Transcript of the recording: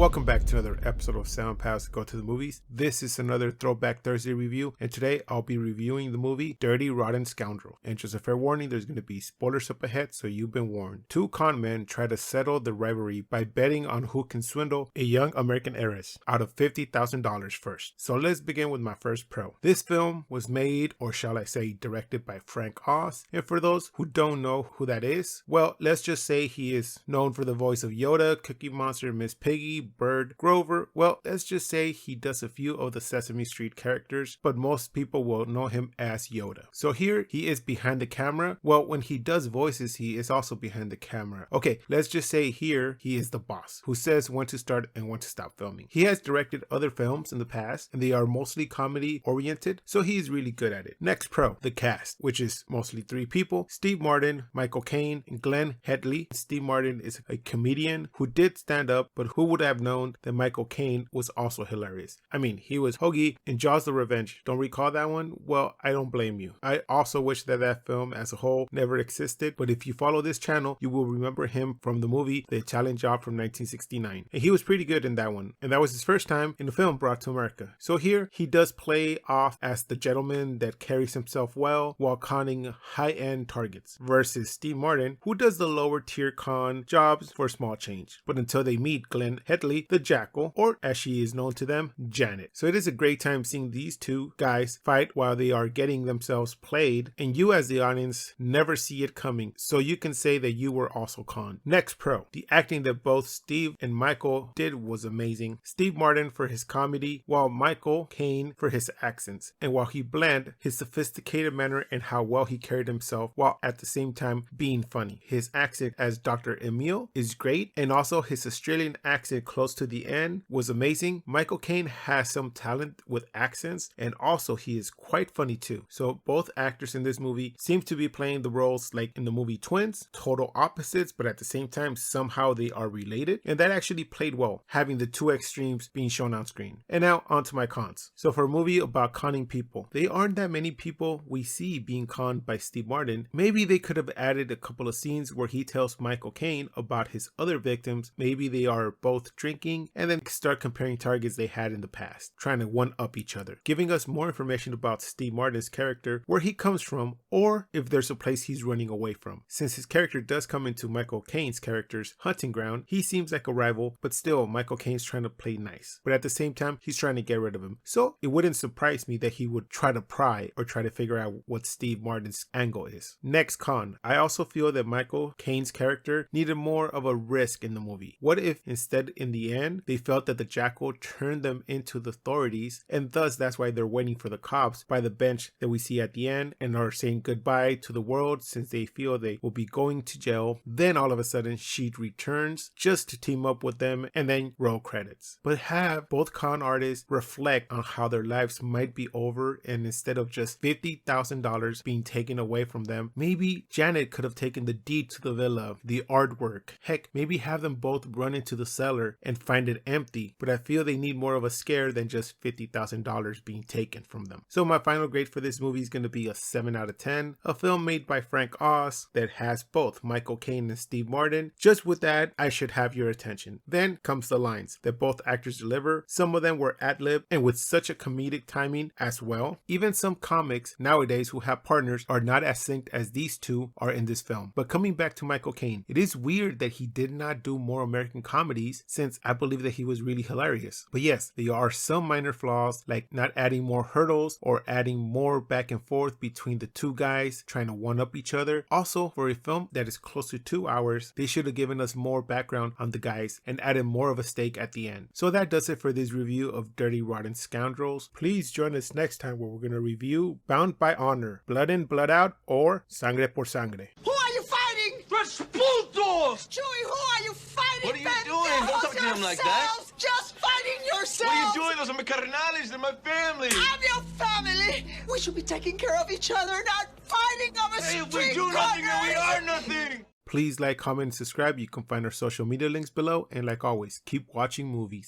Welcome back to another episode of Sound Paths to Go to the Movies. This is another Throwback Thursday review, and today I'll be reviewing the movie Dirty Rotten Scoundrel. And just a fair warning, there's going to be spoilers up ahead, so you've been warned. Two con men try to settle the rivalry by betting on who can swindle a young American heiress out of $50,000 first. So let's begin with my first pro. This film was made, or shall I say directed, by Frank Oz. And for those who don't know who that is, well, let's just say he is known for the voice of Yoda, Cookie Monster, Miss Piggy, Bird, Grover. Well, let's just say he does a few of the Sesame Street characters, but most people will know him as Yoda. So here he is behind the camera. Well, when he does voices, he is also behind the camera. Okay, let's just say here he is the boss who says when to start and when to stop filming. He has directed other films in the past, and they are mostly comedy oriented, so he's really good at it. Next pro, the cast, which is mostly three people: Steve Martin, Michael Caine, and Glenn Headley. Steve Martin is a comedian who did stand up, but who would have known that Michael Caine was also hilarious. I mean, he was Hoagie in Jaws the Revenge. Don't recall that one? Well, I don't blame you. I also wish that that film as a whole never existed, but if you follow this channel, you will remember him from the movie The Italian Job from 1969. And he was pretty good in that one. And that was his first time in a film brought to America. So here, he does play off as the gentleman that carries himself well while conning high-end targets, versus Steve Martin, who does the lower tier con jobs for small change. But until they meet Glenn Headley, the Jackal, or as she is known to them, Janet. So it is a great time seeing these two guys fight while they are getting themselves played, and you as the audience never see it coming, so you can say that you were also conned. Next pro, the acting that both Steve and Michael did was amazing. Steve Martin for his comedy, while Michael Caine for his accents, and while he blended his sophisticated manner and how well he carried himself while at the same time being funny. His accent as Dr. Emil is great, and also his Australian accent close to the end was amazing. Michael Caine has some talent with accents, and also he is quite funny too. So both actors in this movie seem to be playing the roles like in the movie Twins, total opposites, but at the same time somehow they are related, and that actually played well, having the two extremes being shown on screen. And now on to my cons. So for a movie about conning people, they aren't that many people we see being conned by Steve Martin. Maybe they could have added a couple of scenes where he tells Michael Caine about his other victims. Maybe they are both drinking, and then start comparing targets they had in the past, trying to one up each other, giving us more information about Steve Martin's character, where he comes from, or if there's a place he's running away from. Since his character does come into Michael Caine's character's hunting ground, he seems like a rival, but still Michael Caine's trying to play nice, but at the same time he's trying to get rid of him. So it wouldn't surprise me that he would try to pry or try to figure out what Steve Martin's angle is. Next con, I also feel that Michael Caine's character needed more of a risk in the movie. What if instead in the end they felt that the Jackal turned them into the authorities, and thus that's why they're waiting for the cops by the bench that we see at the end and are saying goodbye to the world since they feel they will be going to jail. Then all of a sudden she returns just to team up with them, and then roll credits. But have both con artists reflect on how their lives might be over, and instead of just $50,000 being taken away from them, maybe Janet could have taken the deed to the villa, the artwork. Heck, maybe have them both run into the cellar and find it empty. But I feel they need more of a scare than just $50,000 being taken from them. So my final grade for this movie is going to be a 7 out of 10. A film made by Frank Oz that has both Michael Caine and Steve Martin. Just with that, I should have your attention. Then comes the lines that both actors deliver. Some of them were ad-lib and with such a comedic timing as well. Even some comics nowadays who have partners are not as synced as these two are in this film. But coming back to Michael Caine, it is weird that he did not do more American comedies, since I believe that he was really hilarious. But yes, there are some minor flaws, like not adding more hurdles or adding more back and forth between the two guys trying to one up each other. Also, for a film that is close to 2 hours, they should have given us more background on the guys and added more of a stake at the end. So that does it for this review of Dirty Rotten Scoundrels. Please join us next time where we're going to review Bound by Honor, Blood In, Blood Out, or Sangre por Sangre. Who are you fighting? Rasputos! Chewie, who are you fighting? What are you doing? Don't talk to him like that. Just fighting yourselves. What are you doing? Those are my carnales. They're my family. I'm your family. We should be taking care of each other, not fighting over Hey, if street we do nothing, then we corners. are nothing. Please like, comment, and subscribe. You can find our social media links below. And like always, keep watching movies.